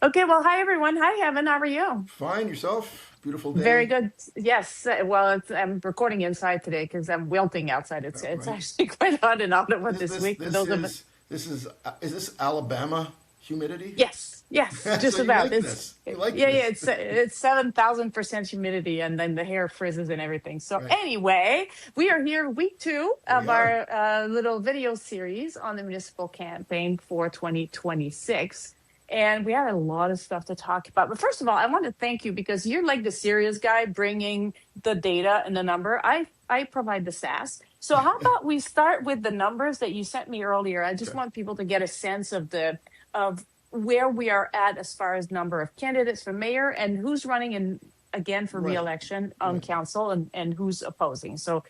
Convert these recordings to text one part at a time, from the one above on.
Okay, well, hi everyone. Hi, Heaven. How are you? Fine, yourself? Beautiful Very day. good. Yes. Well, I'm recording inside today because I'm wilting outside. It's Right. actually quite hot in Ottawa This this this week. For this those of is this is this Alabama humidity? yes, So just you about. like It's this? You like yeah, yeah. this? It's 7,000% humidity, and then the hair frizzes and everything. So Right. anyway, we are here week two We of are. our little video series on the municipal campaign for 2026. And we had a lot of stuff to talk about. But first of all, I want to thank you because you're like the serious guy bringing the data and the number. I provide the stats. So how about we start with the numbers that you sent me earlier? I just Okay. want people to get a sense of the of where we are at as far as number of candidates for mayor and who's running in again for Right. reelection on Right. council and who's opposing. So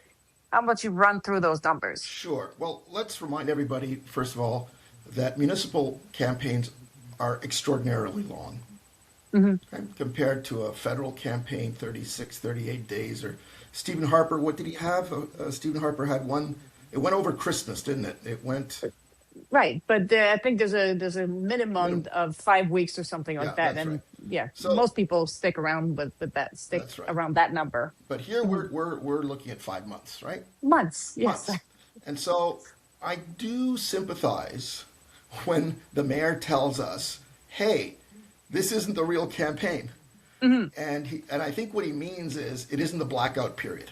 how about you run through those numbers? Sure. Well, let's remind everybody, first of all, that municipal campaigns are extraordinarily long. Hmm. Okay? Compared to a federal campaign, 36, 38 days. Or Stephen Harper, what did he have? Stephen Harper had one. It went over Christmas, didn't it? It went Right, but I think there's a minimum minimum. of 5 weeks or something like Yeah, that, that's right. and yeah, So most people stick around with that stick that's right. around that number. But here Mhm. we're looking at 5 months, right? Months, yes. Months. And so I do sympathize when the mayor tells us, "Hey, this isn't the real campaign." Hmm. And I think what he means is it isn't the blackout period.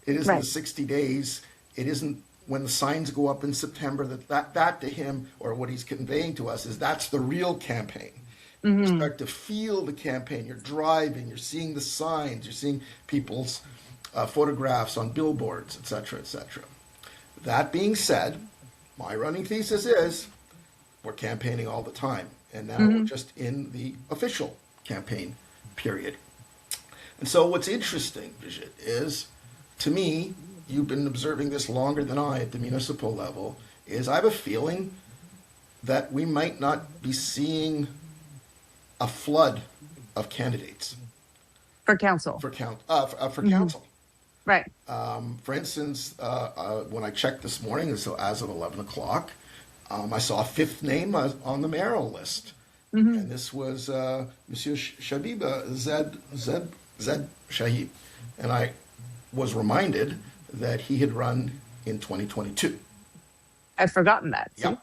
It isn't the Right. 60 days. It isn't when the signs go up in September. That to him, or what he's conveying to us, is that's the real campaign. You Hmm. start to feel the campaign. You're driving. You're seeing the signs. You're seeing people's photographs on billboards, etc., etc. That being said, my running thesis is we're campaigning all the time, and now we're Hmm. just in the official campaign period. And so, what's interesting, Brigitte, is to me, you've been observing this longer than I at the municipal level, is I have a feeling that we might not be seeing a flood of candidates For council. for Hmm. council. Right. For instance, when I checked this morning, so as of 11 o'clock, I saw a fifth name on the mayoral list. Hmm. And this was Monsieur Shabib, Zed Shahib. And I was reminded that he had run in 2022. I'd forgotten that. Yeah. See?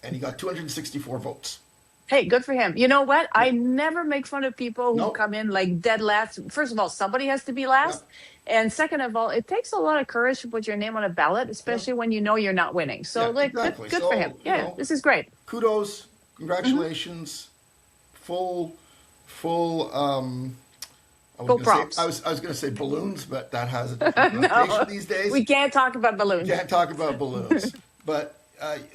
And he got 264 votes. Hey, good for him. You know what? Yeah. I never make fun of people who No. come in like dead last. First of all, somebody has to be Yeah. last. And second of all, it takes a lot of courage to put your name on a ballot, Yeah. especially when you know you're not winning. So Yeah, like exactly. good for him. So, Yeah, this is great. kudos, Hmm. congratulations, full, full, Full props. I was going to say balloons, but that has a different No, connotation these days. we can't talk about We balloons. can't talk about balloons. But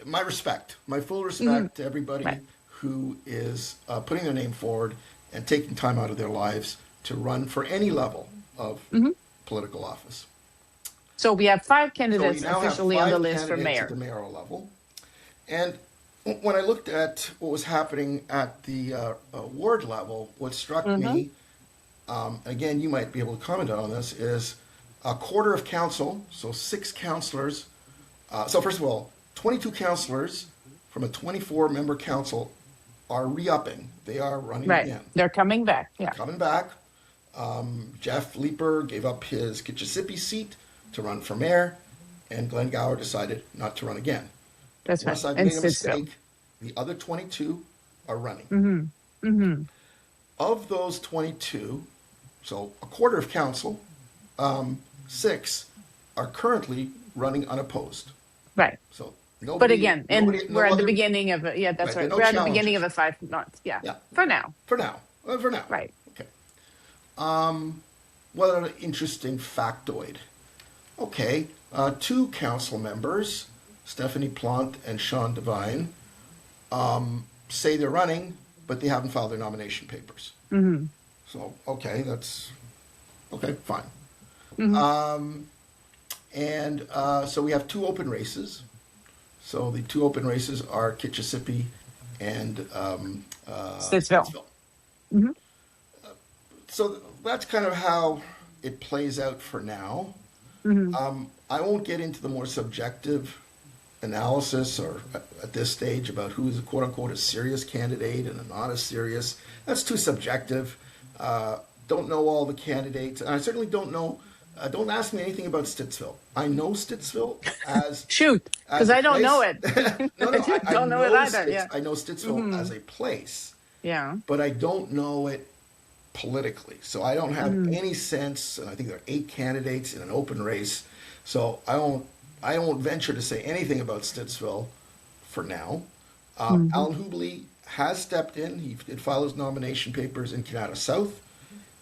my respect, my full Hmm. respect to everybody Right. who is putting their name forward and taking time out of their lives to run for any level of Hmm. political office. So we have five So we candidates now have officially on the five list for candidates at the mayor. mayoral level. And when I looked at what was happening at the ward level, what struck Hmm. me, again, you might be able to comment on this, is a quarter of council, so six councillors. So first of all, 22 councillors from a 24-member council are re-upping. They are running Right. again. They're coming back. They're Yeah, coming back. Jeff Leeper gave up his Kitchissippi seat to run for mayor, and Glenn Gower decided not to run again. that's right. Unless I've And made a Stittsville. mistake, the other 22 are running. Hmm. Hmm. Of those 22, so a quarter of council, six are currently running unopposed. Right. So But nobody, again, and nobody, we're no at the other, beginning of it. Yeah, that's right? There are right. no We're at the beginning of challengers. a 5 months. Yeah, Yeah, for now. for now. For now. Right. Okay. What an interesting factoid. Okay, two council members, Stephanie Plant and Sean Devine, say they're running, but they haven't filed their nomination papers. Hmm. So, okay, that's okay, fine. Hmm. And so we have two open races. So the two open races are Kitchissippi and Stittsville. Stittsville. Hmm. So that's kind of how it plays out for now. Hmm. I won't get into the more subjective analysis or at this stage about who is quote unquote a serious candidate and a not as serious. That's too subjective. Don't know all the candidates, and I certainly don't know. Don't ask me anything about Stittsville. I know Stittsville as Shoot, because a I don't place. know it. No, no, I don't know it either. Yeah. I know Stittsville as a place, Yeah. but I don't know it politically. So I don't have any sense. And I think there are 8 candidates in an open race. So I won't venture to say anything about Stittsville for now. Alan Hubley has stepped in. He did file his nomination papers in Canada South,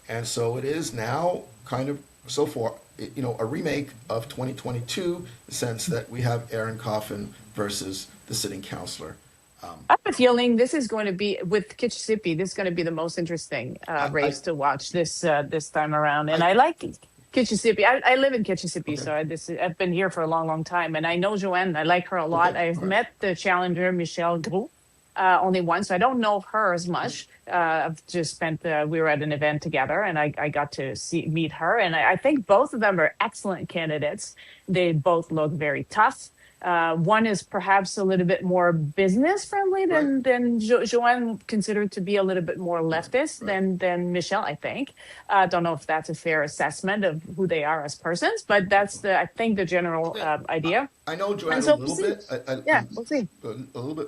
and so it is now kind of so far, a remake of 2022, in the sense that we have Aaron Coffin versus the sitting councillor. I have a feeling this is going to be with Kitchissippi. This is going to be the most interesting race to watch this time around. And I like Kitchissippi. I live in Kitchissippi, so I've been here for a long, long time, and I know Joanne. I like her a lot. Okay, I've all right. met the challenger Michelle Gros only once, so I don't know her as much. I've just spent. We were at an event together, and I got to meet her, and I think both of them are excellent candidates. They both look very tough. One is perhaps a little bit more business friendly than Joanne, considered to be a little bit more leftist than Michelle, I think. Don't know if that's a fair assessment of who they are as persons, but that's I think the general idea. I know Joanne And so a little bit. Yeah, we'll see. A little bit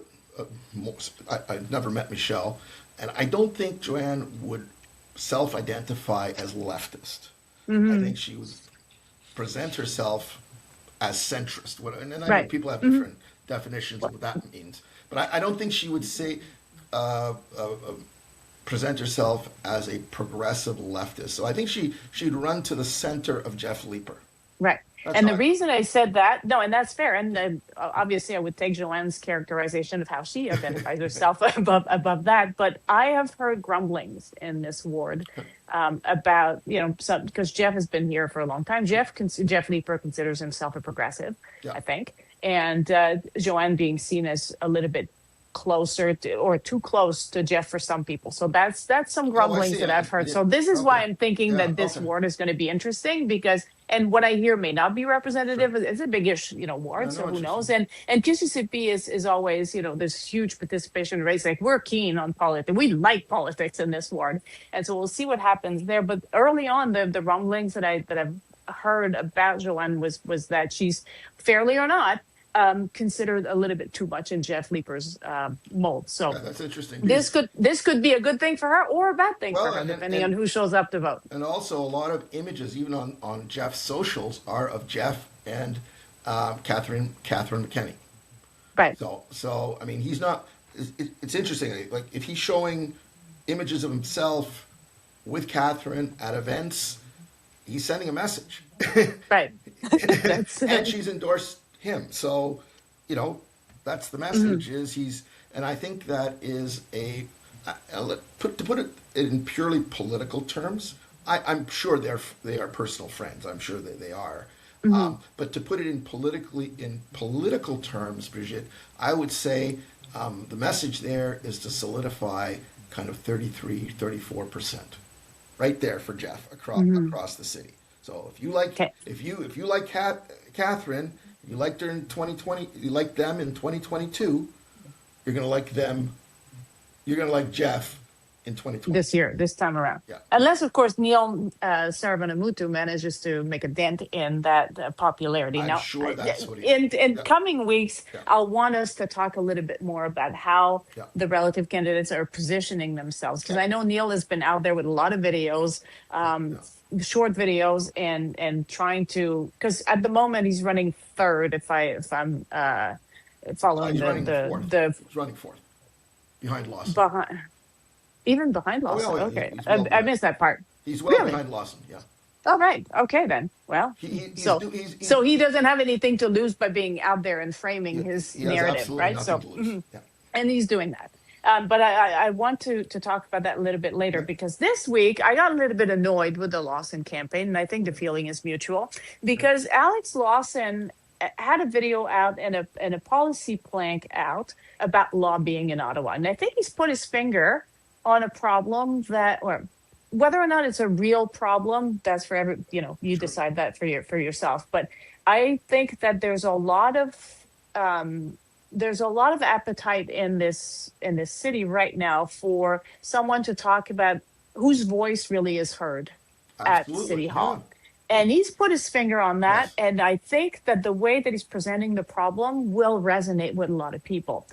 more. I've never met Michelle, and I don't think Joanne would self-identify as leftist. I think she would present herself as centrist. And I know people have different definitions of what that means, but I don't think she would say present herself as a progressive leftist. So I think she'd run to the center of Jeff Leeper. Right. That's And the all. reason I said that, no, and that's fair. And obviously, I would take Joanne's characterization of how she identifies herself above that. But I have heard grumblings in this ward about, some, because Jeff has been here for a long time. Jeff Leeper considers himself a progressive, Yeah. I think. And Joanne being seen as a little bit closer to, or too close to Jeff for some people. So that's some grumblings see. that I've heard. Yeah. So this is why Okay. I'm thinking Yeah, that this okay. ward is going to be interesting, because, and what I hear may not be representative. It's a big-ish, ward, I so know who what you're knows? And Mississippi is always, there's huge participation rates. Like, we're keen on politics. We like politics in this ward. And so we'll see what happens there. But early on, the rumblings that I've heard about Joanne was that she's, fairly or not, considered a little bit too much in Jeff Leeper's mold. So Yeah, that's interesting. this could be a good thing for her or a bad thing for her, and- depending and- on who shows up to vote. And also, a lot of images, even on Jeff's socials, are of Jeff and Catherine McKenney. Right. So I mean, he's not. It's interesting. Like, if he's showing images of himself with Catherine at events, he's sending a message. Right. That's And she's endorsed him. So, that's the message. Is he's, and I think that is to put it in purely political terms. I'm sure they are personal friends. I'm sure that they are. But to put it in political terms, Brigitte, I would say the message there is to solidify kind of 33-34%, right there for Jeff across the city. So if you like if you like Catherine, you liked her in 2020, you like them in 2022, you're gonna like them. You're gonna like Jeff in 2020. this time around. Yeah. Unless, of course, Neil Sarvanamutu manages to make a dent in that popularity. I'm Now, sure that's what he. in Yeah. coming weeks, Yeah. I'll want us to talk a little bit more about how Yeah. the relative candidates are positioning themselves. Because I know Neil has been out there with a lot of videos, short videos, and trying to. Because at the moment he's running third. If I'm following He's running the He's running fourth, behind Lawson. behind. Even behind Oh, Lawson. yeah, Okay. he's well I behind. missed that part. He's well Really? behind Lawson. Yeah. All right. Okay, then. Well, so he doesn't have anything to lose by being out there and framing his he has narrative, absolutely right? nothing So, to lose. Yeah. and he's doing that. But I want to talk about that a little bit later, because this week I got a little bit annoyed with the Lawson campaign, and I think the feeling is mutual, because Alex Lawson had a video out and a policy plank out about lobbying in Ottawa, and I think he's put his finger on a problem that, or whether or not it's a real problem, that's for every, you Sure. decide that for yourself. But I think that there's a lot of there's a lot of appetite in this city right now for someone to talk about whose voice really is heard at Absolutely. City Yeah. Hall. And he's put his finger on that. Yes. And I think that the way that he's presenting the problem will resonate with a lot of people.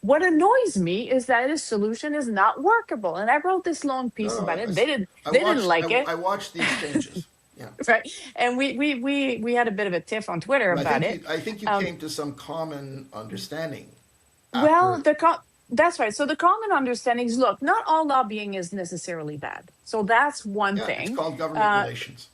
What annoys me is that his solution is not workable. And I wrote this long No, piece no. about it. They didn't like it. I watched the exchanges. Yeah. Right. And we had a bit of a tiff on Twitter But about it. I think you Um, came to some common understanding Well, after. that's right. So the common understanding is, look, not all lobbying is necessarily bad. So that's one Yeah, it's thing. called government Uh, relations.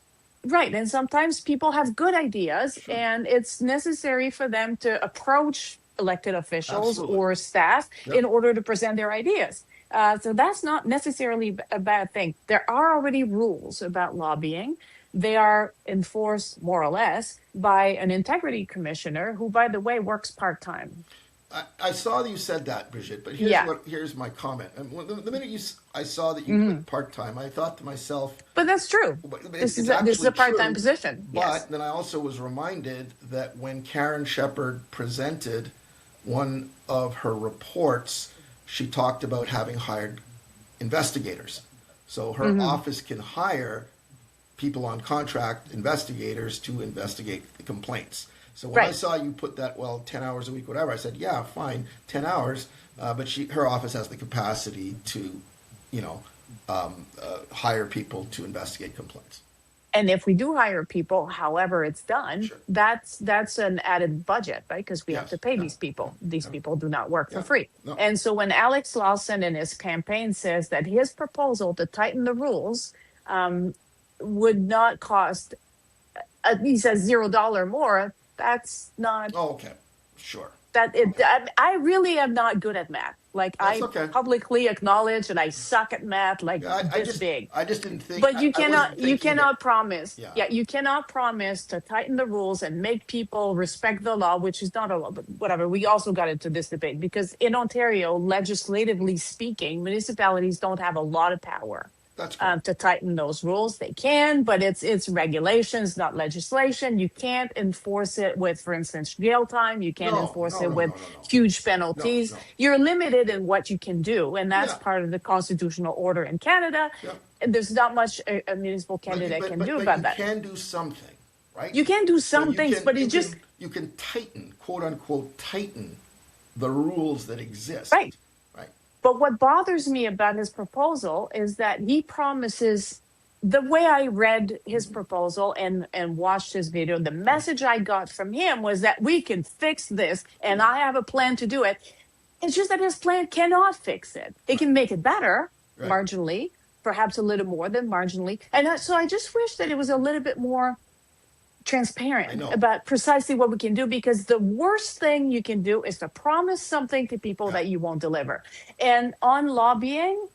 right. And sometimes people have good ideas, Sure. and it's necessary for them to approach elected officials Absolutely. or staff in Yep. order to present their ideas. So that's not necessarily a bad thing. There are already rules about lobbying. They are enforced more or less by an integrity commissioner who, by the way, works part time. I saw that you said that, Brigitte, but Yeah. here's my comment. And the minute I saw that you Mhm. put part time, I thought to myself, But that's true. well, This is it's a actually part-time true. position. Yes. But then I also was reminded that when Karen Shepard presented one of her reports, she talked about having hired investigators. So her Hmm. office can hire people on contract, investigators, to investigate the complaints. So when I Right. saw you put that, well, 10 hours a week, whatever, I said, yeah, fine, 10 hours, but her office has the capacity to, you know, hire people to investigate complaints. And if we do hire people, however it's done, Sure. that's an added budget, right? Because we have Yes. to pay Yeah. these people. These Yeah. people do not work for Yeah. free. No. And so when Alex Lawson in his campaign says that his proposal to tighten the rules um, would not cost, he says $0 more, that's not Oh, okay. Sure. that it. Okay. I really am not good at math. Like, That's I okay. publicly acknowledge that I suck at math, like Yeah, this big. I just didn't think, But I wasn't you thinking that, cannot promise. yeah. Yeah, you cannot promise to tighten the rules and make people respect the law, which is not a law, but whatever. We also got into this debate because in Ontario, legislatively speaking, municipalities don't have a lot of power That's correct. to tighten those rules. They can, but it's regulations, not legislation. You can't enforce it with, for instance, jail time. You can't No, enforce no, it no, with no, no, no. huge No, penalties. no. You're limited in what you can do, and that's Yeah. part of the constitutional order in Canada. Yeah. And there's not much a municipal candidate can do But about you that. can do something, right? You can do So some things, but it just you can tighten, quote unquote, tighten the rules that exist, right. right? But what bothers me about his proposal is that he promises, the way I read his proposal and watched his video, the message I got from him was that we can fix this and I have a plan to do it. It's just that his plan cannot fix it. It Right. can make it better Right. marginally, perhaps a little more than marginally. And so I just wish that it was a little bit more I transparent know. about precisely what we can do, because the worst thing you can do is to promise something to people Yeah. that you won't deliver. And on lobbying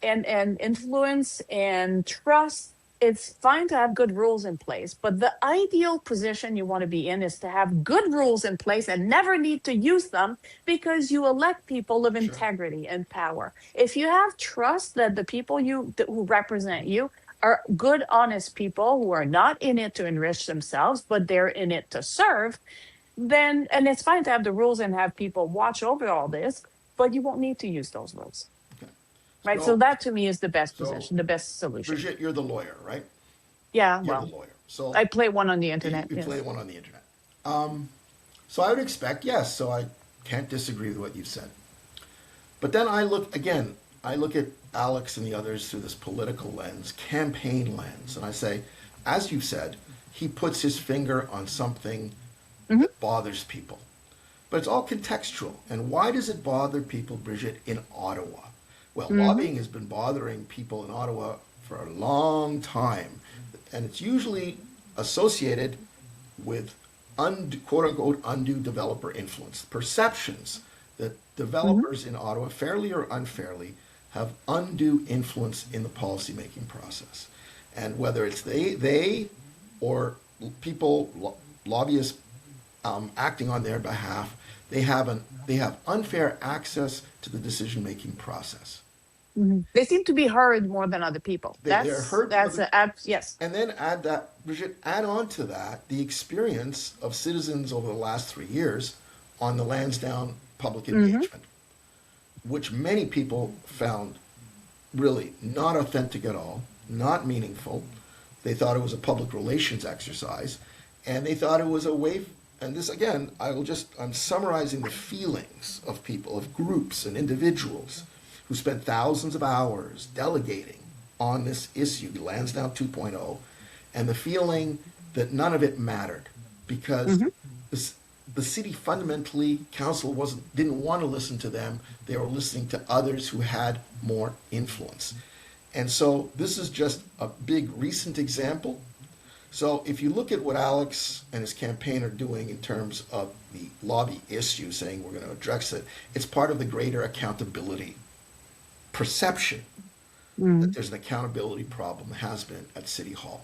and influence and trust, it's fine to have good rules in place, but the ideal position you want to be in is to have good rules in place and never need to use them, because you elect people of Sure. integrity and power. If you have trust that the people who represent you are good, honest people who are not in it to enrich themselves, but they're in it to serve, then, and it's fine to have the rules and have people watch over all this, but you won't need to use those rules. Okay. Right. So that to me is the best So, position, the best solution. Brigitte, you're the lawyer, right? Yeah. You're Well, the lawyer. So I play one on the you, internet. you Yes. play one on the internet. So I would expect, yes, so I can't disagree with what you said. But then I look at Alex and the others through this political lens, campaign lens, and I say, as you said, he puts his finger on something that bothers people. But it's all contextual. And why does it bother people, Brigitte, in Ottawa? Well, lobbying has been bothering people in Ottawa for a long time. And it's usually associated with quote unquote undue developer influence. Perceptions that developers in Ottawa, fairly or unfairly, have undue influence in the policymaking process. And whether it's they or people, lobbyists acting on their behalf, they have unfair access to the decision-making process. They seem to be heard more than other people. They're heard. Yes. And then add that, Brigitte, add on to that the experience of citizens over the last 3 years on the Lansdowne public Hmm. engagement, which many people found really not authentic at all, not meaningful. They thought it was a public relations exercise, and they thought it was a way. And this again, I'm summarizing the feelings of people, of groups and individuals who spent thousands of hours delegating on this issue, Lansdowne 2.0, and the feeling that none of it mattered because Hmm. this, the city fundamentally, council didn't want to listen to them. They were listening to others who had more influence. And so this is just a big recent example. So if you look at what Alex and his campaign are doing in terms of the lobby issue, saying we're going to address it, it's part of the greater accountability perception that Hmm. there's an accountability problem, has been at City Hall.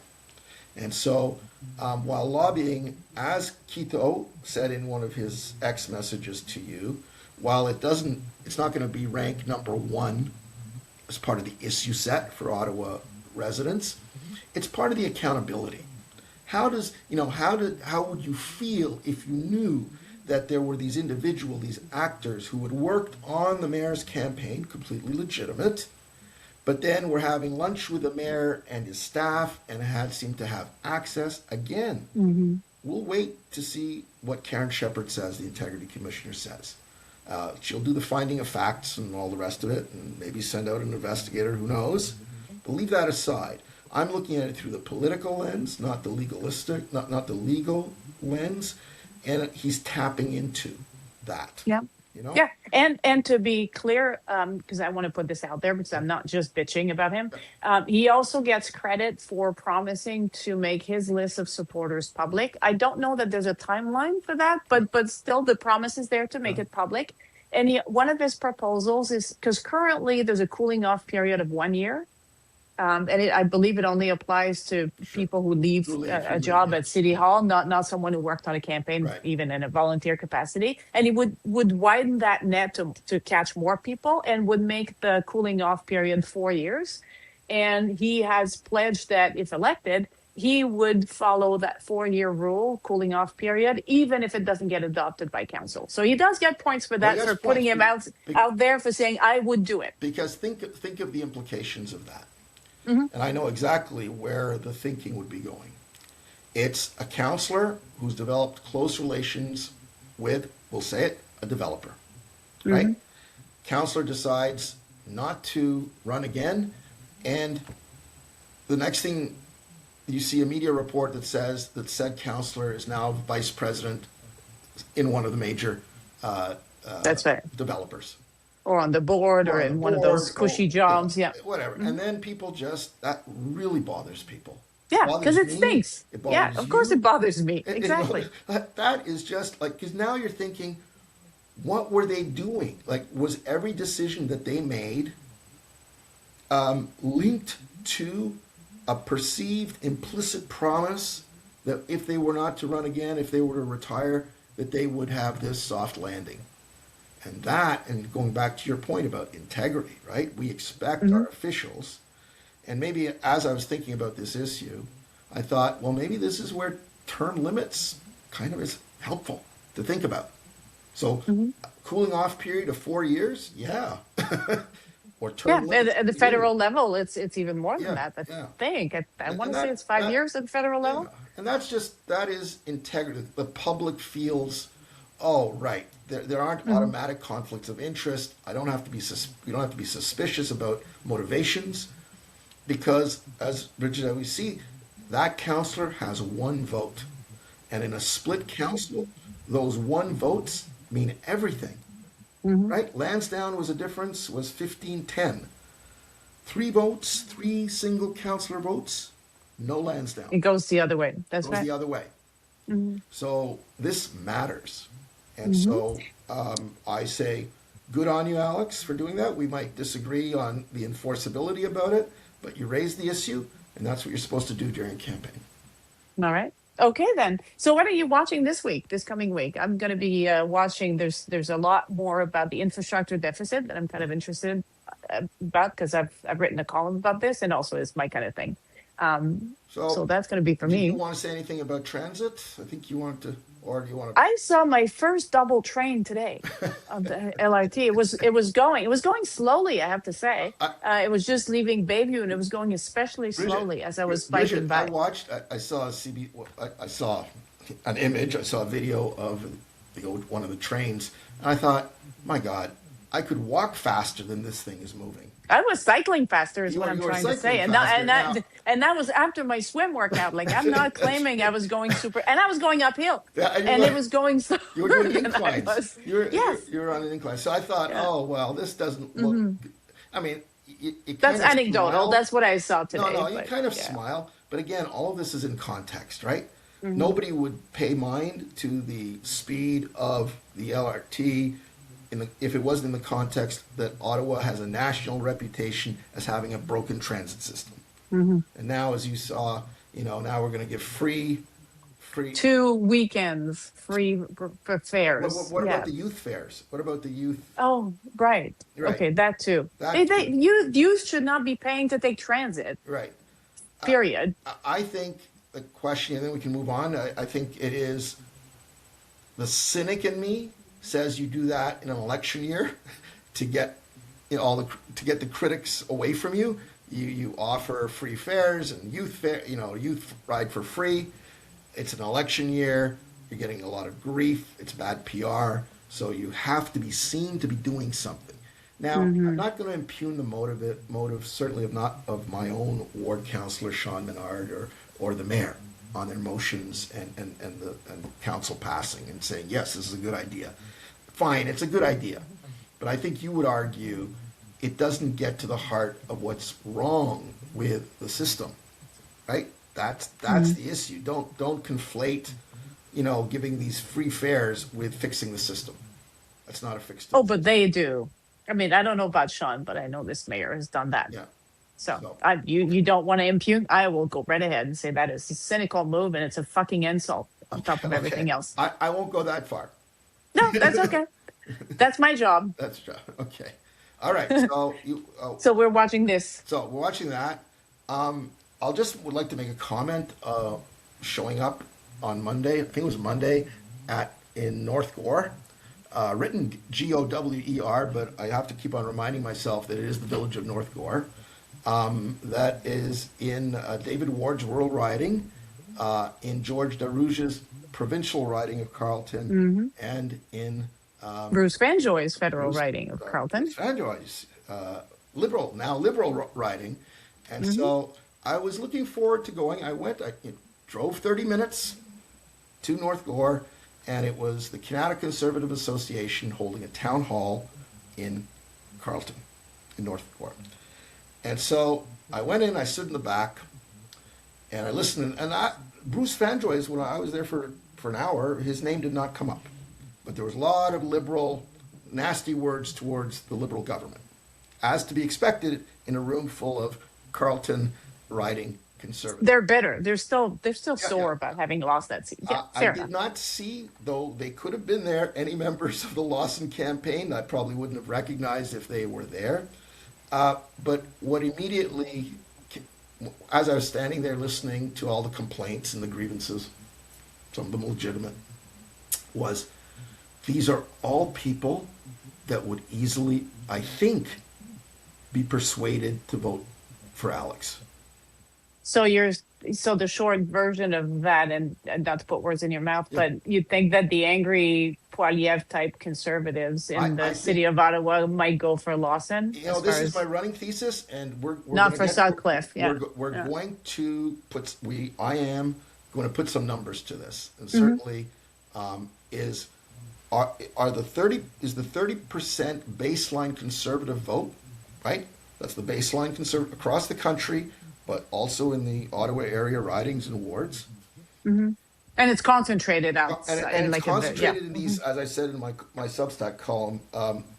And so while lobbying, as Quito said in one of his X messages to you, while it's not going to be ranked number one as part of the issue set for Ottawa residents, it's part of the accountability. How would you feel if you knew that there were these actors who had worked on the mayor's campaign, completely legitimate, but then were having lunch with the mayor and his staff and seemed to have access again? Hmm. We'll wait to see what Karen Shepherd says, the integrity commissioner says. She'll do the finding of facts and all the rest of it, and maybe send out an investigator, who knows. But leave that aside. I'm looking at it through the political lens, not the legalistic, not the legal lens, and he's tapping into that. Yeah. You know? Yeah, and to be clear, because I want to put this out there because I'm not just bitching about him. He also gets credit for promising to make his list of supporters public. I don't know that there's a timeline for that, but still, the promise is there to make it public. And one of his proposals is because currently there's a cooling off period of 1 year. And I believe it only applies to Sure. people who leave a job at Yes. City Hall, not someone who worked on a campaign, Right. even in a volunteer capacity. And he would widen that net to catch more people and would make the cooling off period 4 years. And he has pledged that if elected, he would follow that 4 year rule, cooling off period, even if it doesn't get adopted by council. So he does get points for Well, he that, has for putting points him out there for saying, I would do it. because think of the implications of that. Hmm. And I know exactly where the thinking would be going. It's a counselor who's developed close relations with, we'll say it, a developer, right? Hmm. Counselor decides not to run again, and the next thing you see a media report that says that said counselor is now vice president in one of the major That's right. developers. Or on the board Or or on the in one of those board, cushy jobs. Yeah. whatever. Mhm. And then people that really bothers people. It Yeah, because bothers it me. stinks. It Yeah, bothers of course you. it bothers me. Exactly. That is just like, because now you're thinking, what were they doing? Like, was every decision that they made linked to a perceived implicit promise that if they were not to run again, if they were to retire, that they would have this soft landing? And going back to your point about integrity, right? We expect our Hmm. officials, and maybe as I was thinking about this issue, I thought, well, maybe this is where term limits kind of is helpful to think about. So, Hmm. cooling off period of 4 years, yeah, or Yeah, term limits. at the federal level, it's even more than Yeah, that. I yeah. think I And want to say that it's 5 years at the federal yeah, level. and that is integrity. The public feels, oh, right. There aren't Hmm. automatic conflicts of interest. I don't have to be we don't have to be suspicious about motivations, because as Bridget, we see, that counselor has one vote, and in a split council, those one votes mean everything. Hmm. Right? Lansdowne was 15-10. 3 votes, 3 single counselor votes, no Lansdowne. It goes the other way. That's Goes right. the other way. Hmm. So this matters. And Hmm. so I say, good on you, Alex, for doing that. We might disagree on the enforceability about it, but you raised the issue, and that's what you're supposed to do during a campaign. All right. Okay then. So what are you watching this coming week? I'm going to be watching. There's a lot more about the infrastructure deficit that I'm kind of interested about because I've written a column about this, and also it's my kind of thing. So So that's going to be for do you me. want to say anything about transit? I think you want to. or do you want I saw my first double train today of the LRT. It was going slowly, I have to say. to? It was just leaving Bayview, and it was going especially Bridget, slowly as I was biking Bridget, by. I saw a I saw an image, I saw a video of one of the trains, and I thought, my God, I could walk faster than this thing is moving. I was cycling faster, is You what are I'm you are trying to cycling say, and faster now. that was after my swim workout. Like, I'm not That's claiming I right. was going super, and I was going uphill, Yeah, and and it was going slower you were doing than I inclines. was. Yes. You were on an incline. So I thought, Yeah. oh well, this doesn't look. Hmm. I mean, you That's kind of anecdotal. smile. That's what I saw No, today. no, you But kind of yeah. smile. But again, all of this is in context, right? Hmm. Nobody would pay mind to the speed of the LRT if it wasn't in the context that Ottawa has a national reputation as having a broken transit system. Hmm. And now, as you saw, now we're going to give free. 2 weekends free for fares. What about Yeah. the youth fairs? What about the youth? Oh, right. Right, Okay, that too. that too. You should not be paying to take transit. Right. I, Period. I think the question, and then we can move on. I think it is the cynic in me says you do that in an election year to get to get the critics away from you. You offer free fares and youth ride for free. It's an election year. You're getting a lot of grief. It's bad PR. So you have to be seen to be doing something. Now, I'm Hmm. not going to impugn the motive certainly of my own ward councillor Sean Menard or the mayor on their motions and council passing and saying yes, this is a good idea. Fine, it's a good idea, but I think you would argue it doesn't get to the heart of what's wrong with the system, right? That's the issue. Don't conflate, giving these free fares with fixing the system. That's not a fixed. Oh, but they do. I mean, I don't know about Sean, but I know this mayor has done that. Yeah. So So you don't want to impugn? I will go right ahead and say that is a cynical move, and it's a fucking insult on top of okay, everything else. I won't go that far. No, that's okay. That's my job. That's true. Okay. All right. So So we're watching this. so we're watching that. I'll just would like to make a comment. Showing up on Monday, I think it was Monday, in North Gore, written Gower, but I have to keep on reminding myself that it is the village of North Gore. That is in David Ward's rural riding, in George Darouge's provincial riding of Carleton, and in Bruce Fanjoy's federal Bruce, writing of Carlton. Sandroy's liberal riding, and so I was looking forward to going. I went. I drove 30 minutes to North Gore, and it was the Canada Conservative Association holding a town hall in Carleton, in North Gore, and so I went in. I stood in the back, and I listened. And Bruce Fanjoy's, when I was there for an hour, his name did not come up. But there was a lot of liberal, nasty words towards the Liberal government, as to be expected in a room full of Carleton riding conservatives. They're bitter. They're still Yeah, sore yeah. about having lost that seat. Yeah, I fair did enough. not see, though they could have been there, any members of the Lawson campaign. I probably wouldn't have recognized if they were there. But what immediately, as I was standing there listening to all the complaints and the grievances, some of them legitimate, was these are all people that would easily, I think, be persuaded to vote for Alex. So the short version of that, and not to put words in your mouth, Yeah. but you think that the angry Poiliev type conservatives in the I city think, of Ottawa might go for Lawson as this far is my as running thesis, and we're not going for to Sutcliffe. Yeah. we're Yeah. going to I am going to put some numbers to this, and Hmm. certainly is are the 30% baseline conservative vote, right? That's the baseline conservative across the country, but also in the Ottawa area ridings and wards. Hmm. And it's concentrated And, outside, and it's like concentrated in these, as I said in my Substack column.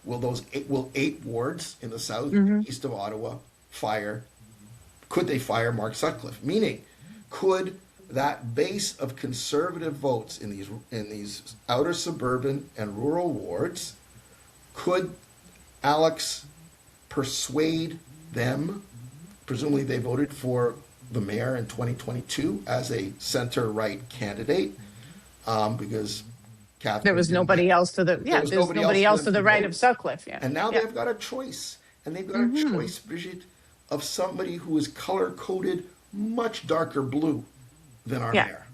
Will 8 wards in the south east of Ottawa fire? Could they fire Mark Sutcliffe? Meaning, could that base of conservative votes in these outer suburban and rural wards, could Alex persuade them? Presumably, they voted for the mayor in 2022 as a center-right candidate. because There Catherine was didn't get. nobody else to the, There yeah, was there's nobody else nobody for else them to to the right vote. of Sutcliffe. Yeah. And now Yeah. they've got a choice. And they've got a Hmm. choice, Brigitte, of somebody who is color coded much darker blue than our Yeah. mayor.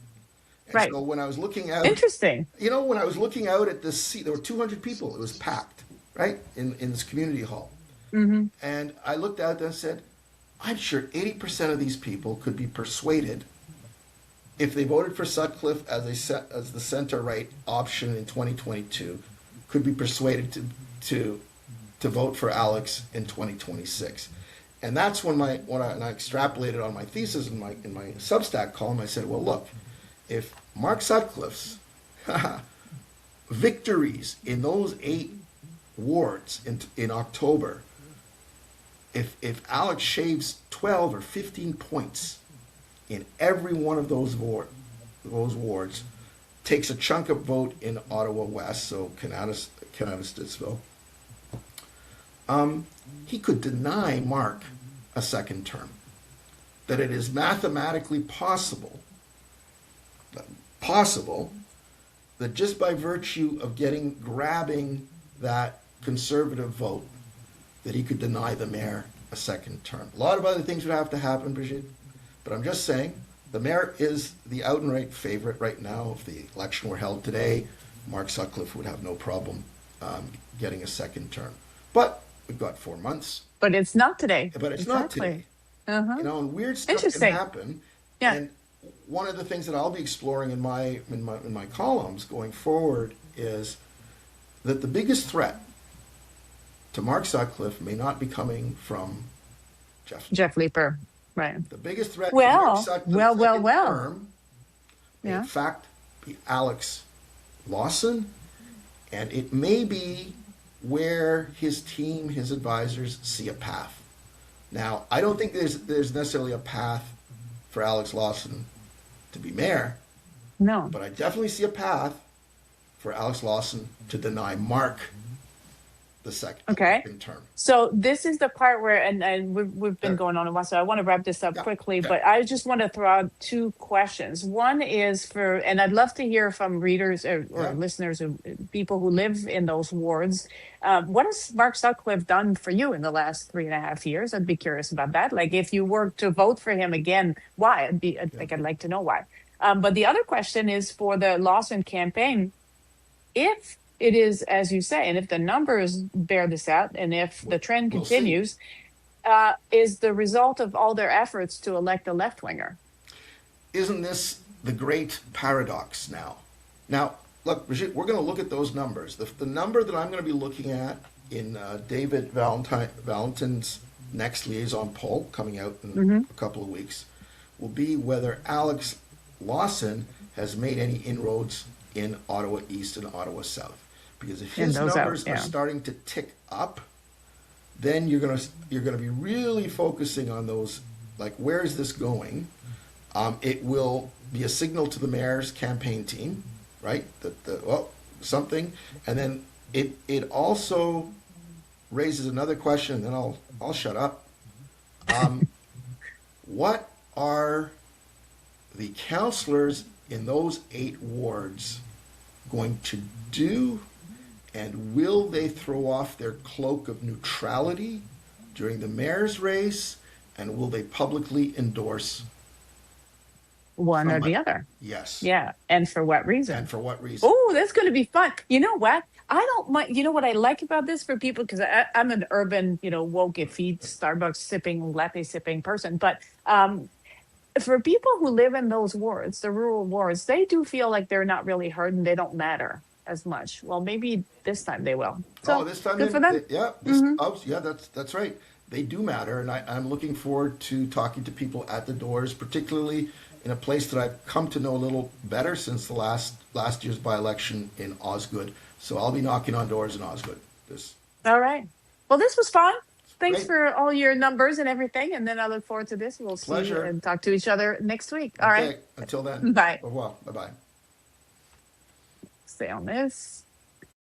And Right. so when I was looking out, Interesting. when I was looking out at this seat, there were 200 people. It was packed, right, in this community hall. Hmm. And I looked out and said, I'm sure 80% of these people could be persuaded if they voted for Sutcliffe as the center right option in 2022, could be persuaded to vote for Alex in 2026. And that's when I extrapolated on my thesis in my Substack column. I said, well, look, if Mark Sutcliffe's victories in those 8 wards in October, if Alex shaves 12 or 15 points in every one of those wards, takes a chunk of vote in Ottawa West, so Kananaskisville, he could deny Mark a second term. That it is mathematically possible that just by virtue of grabbing that conservative vote, that he could deny the mayor a second term. A lot of other things would have to happen, Brigitte, but I'm just saying the mayor is the out and right favorite right now. If the election were held today, Mark Sutcliffe would have no problem getting a second term. But we've got 4 months. But it's not today. But it's not today. Exactly. Uh-huh. And weird stuff can Interesting. happen. Yeah. And one of the things that I'll be exploring in my columns going forward is that the biggest threat to Mark Sutcliffe may not be coming from Jeff. Jeff Leaper. Right. The biggest threat to Well, Mark Sutcliffe's well, well, second well. term may Yeah. in fact be Alex Lawson, and it may be where his team, his advisors, see a path. Now, I don't think there's necessarily a path for Alex Lawson to be mayor, No. but I definitely see a path for Alex Lawson to deny Mark the second Okay. term. So this is the part where, and we've been Yeah. going on a while, so I want to wrap this up Yeah. quickly, Okay. but I just want to throw out 2 questions. One is and I'd love to hear from readers or Yeah. listeners or people who live in those wards. What has Mark Sutcliffe done for you in the last 3.5 years? I'd be curious about that. Like, if you were to vote for him again, why? I'd like to know why. But the other question is for the Lawson campaign. If it is, as you say, and if the numbers bear this out, and if the trend We'll see. continues, is the result of all their efforts to elect a left winger. Isn't this the great paradox now? Now, look, Brigitte, we're going to look at those numbers. The number that I'm going to be looking at in David Valentin's next liaison poll coming out in a couple of weeks will be whether Alex Lawson has made any inroads in Ottawa East and Ottawa South. Because if his numbers are starting to tick up, then you're gonna be really focusing on those, like, where is this going? It will be a signal to the mayor's campaign team, right? That something, and then it also raises another question. And then I'll shut up. What are the councillors in those 8 wards going to do? And will they throw off their cloak of neutrality during the mayor's race? And will they publicly endorse One or somebody? the other? Yes. Yeah. And for what reason? And for what reason? Oh, that's going to be fun. You know what? I don't mind. You know what I like about this for people, because I'm an urban, woke, feed Starbucks sipping, latte sipping person. But for people who live in those wards, the rural wards, they do feel like they're not really heard and they don't matter as much. Well, maybe this time they will. So this time, good for them. That's right. They do matter, and I'm looking forward to talking to people at the doors, particularly in a place that I've come to know a little better since the last year's by-election in Osgood. So I'll be knocking on doors in Osgood. All right. Well, this was fun. Thanks Great. for all your numbers and everything. And then I look forward to this. We'll see you and talk to each other next week. All right. Until then. Bye. Au revoir. Bye-bye. Stay on this.